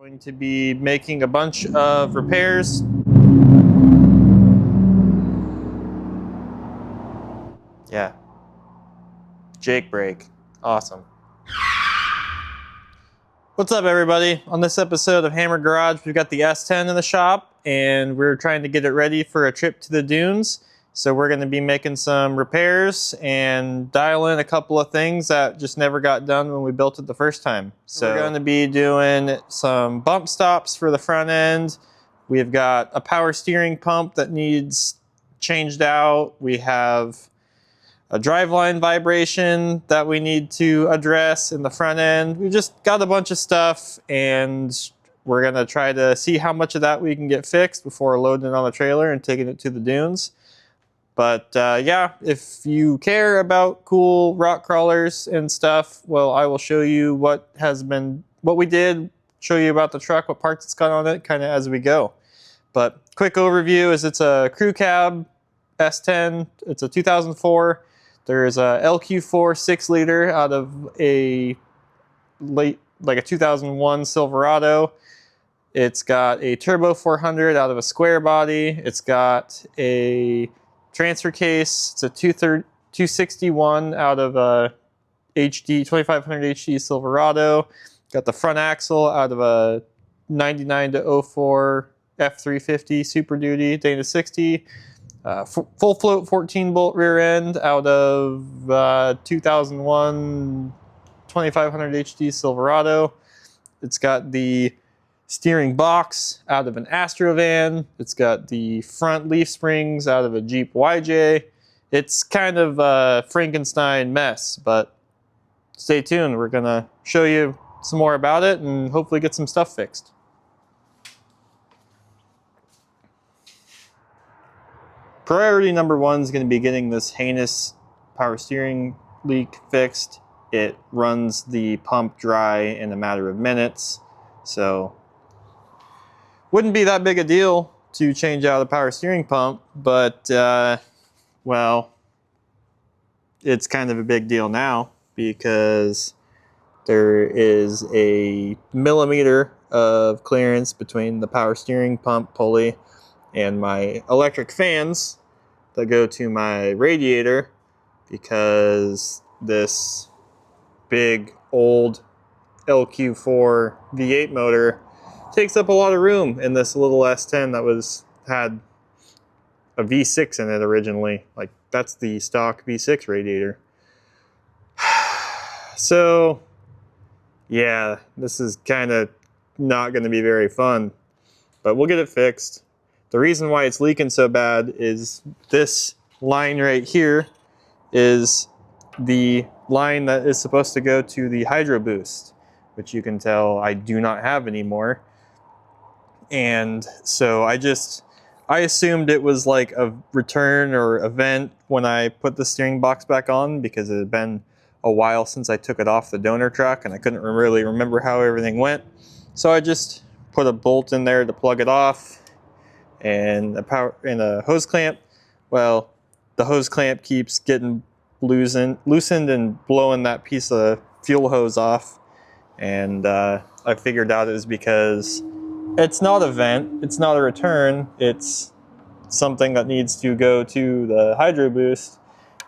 Going to be making a bunch of repairs. Yeah. Jake brake. Awesome. What's up, everybody? On this episode of Hammer Garage, we've got the S10 in the shop, and we're trying to get it ready for a trip to the dunes. So we're going to be making some repairs and dial in a couple of things that just never got done when we built it the first time. So we're going to be doing some bump stops for the front end. We've got a power steering pump that needs changed out. We have a driveline vibration that we need to address in the front end. We just got a bunch of stuff, and we're going to try to see how much of that we can get fixed before loading it on the trailer and taking it to the dunes. But yeah, if you care about cool rock crawlers and stuff, well, I will show you what we did, show you about the truck, what parts it's got on it, kind of as we go. But quick overview is it's a crew cab S10. It's a 2004. There's a LQ4 6-liter out of a 2001 Silverado. It's got a Turbo 400 out of a square body. It's got a transfer case. It's a 261 out of a 2500 HD Silverado. Got the front axle out of a 99 to 04 F350 Super Duty Dana 60. Full float 14 bolt rear end out of 2001 2500 HD Silverado. It's got the steering box out of an Astrovan. It's got the front leaf springs out of a Jeep YJ. It's kind of a Frankenstein mess, but stay tuned. We're gonna show you some more about it and hopefully get some stuff fixed. Priority number one is going to be getting this heinous power steering leak fixed. It runs the pump dry in a matter of minutes, so wouldn't be that big a deal to change out a power steering pump, but well, it's kind of a big deal now because there is a millimeter of clearance between the power steering pump pulley and my electric fans that go to my radiator, because this big old LQ4 V8 motor takes up a lot of room in this little S10 that had a V6 in it originally. Like, that's the stock V6 radiator. So yeah, this is kind of not going to be very fun, but we'll get it fixed. The reason why it's leaking so bad is this line right here is the line that is supposed to go to the Hydro Boost, which you can tell I do not have anymore. And so I assumed it was like a return or event when I put the steering box back on, because it had been a while since I took it off the donor truck and I couldn't really remember how everything went. So I just put a bolt in there to plug it off, and a hose clamp. Well, the hose clamp keeps getting loosened and blowing that piece of fuel hose off, and I figured out it was because it's not a vent, it's not a return, it's something that needs to go to the Hydro Boost,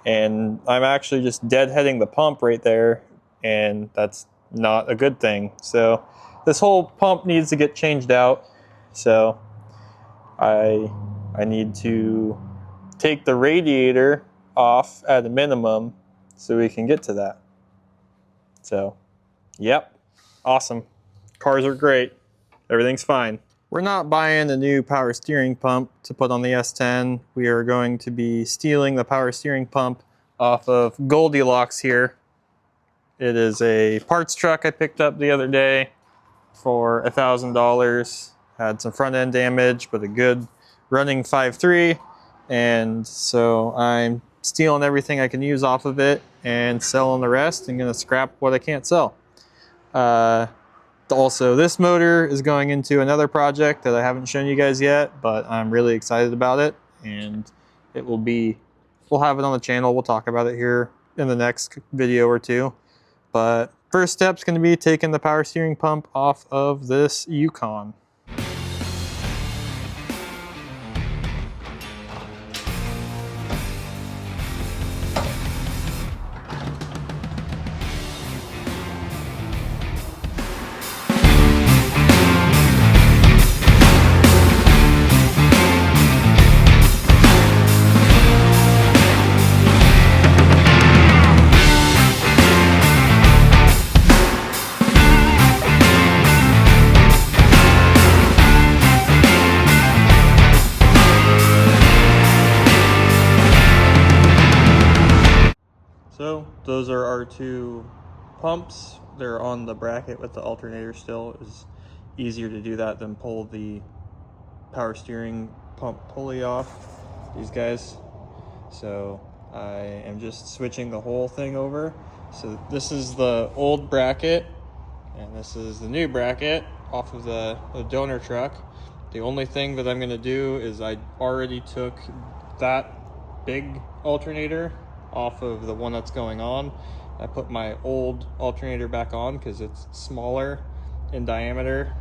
and I'm actually just deadheading the pump right there, and that's not a good thing. So this whole pump needs to get changed out. So I need to take the radiator off at a minimum so we can get to that. So, yep, awesome. Cars are great. Everything's fine. We're not buying a new power steering pump to put on the S10. We are going to be stealing the power steering pump off of Goldilocks here. It is a parts truck I picked up the other day for $1,000. Had some front end damage, but a good running 5.3, and so I'm stealing everything I can use off of it and selling the rest, and gonna scrap what I can't sell. Also, this motor is going into another project that I haven't shown you guys yet, but I'm really excited about it, and we'll have it on the channel. We'll talk about it here in the next video or two. But First step's going to be taking the power steering pump off of this Yukon. So those are our two pumps. They're on the bracket with the alternator still. It's easier to do that than pull the power steering pump pulley off, these guys. So I am just switching the whole thing over. So this is the old bracket and this is the new bracket off of the donor truck. The only thing that I'm gonna do is I already took that big alternator off of the one that's going on. I put my old alternator back on because it's smaller in diameter,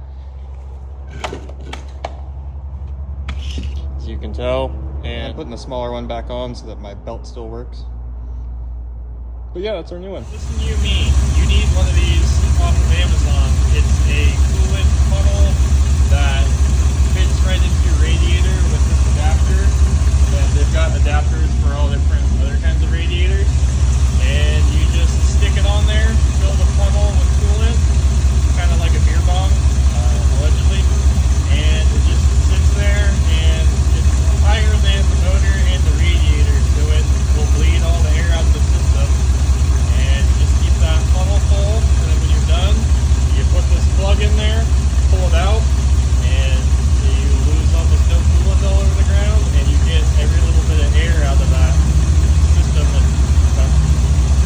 as you can tell, and I'm putting the smaller one back on so that my belt still works. But yeah, that's our new one. Listen to me, you need one of these off of Amazon. It's a coolant funnel that fits right into your radiator with this adapter. And they've got adapters for all different other kinds of radiators. And you just stick it on there, fill the funnel with coolant, kind of like a beer bong, allegedly. And it just sits there, and it's higher than the motor and the radiator, so it will bleed all the air out of the system. And you just keep that funnel full, and then when you're done, you put this plug in there, pull it out, and you lose almost no coolant all over the ground, and you get every little bit of air out of that system, and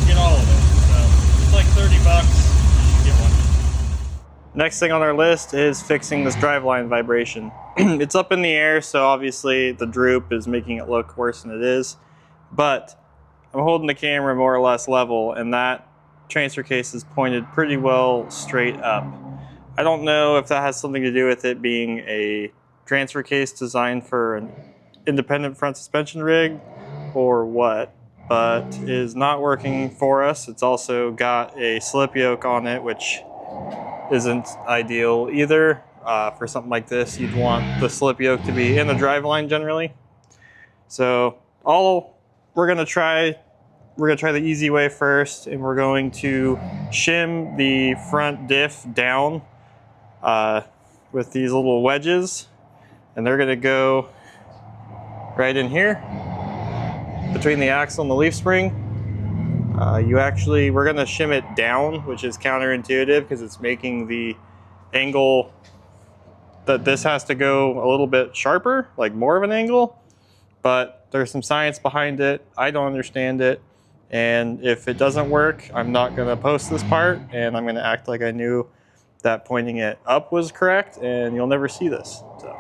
you get all of it. So it's like 30 bucks, you should get one. Next thing on our list is fixing this driveline vibration. It's up in the air, so obviously the droop is making it look worse than it is. But I'm holding the camera more or less level, and that transfer case is pointed pretty well straight up. I don't know if that has something to do with it being a transfer case designed for an independent front suspension rig or what, but it is not working for us. It's also got a slip yoke on it, which isn't ideal either. For something like this, you'd want the slip yoke to be in the driveline generally. So we're gonna try the easy way first, and we're going to shim the front diff down with these little wedges, and they're gonna go right in here between the axle and the leaf spring. We're gonna shim it down, which is counterintuitive because it's making the angle that this has to go a little bit sharper, like more of an angle, but there's some science behind it. I don't understand it. And if it doesn't work, I'm not gonna post this part, and I'm gonna act like I knew that pointing it up was correct, and you'll never see this. So.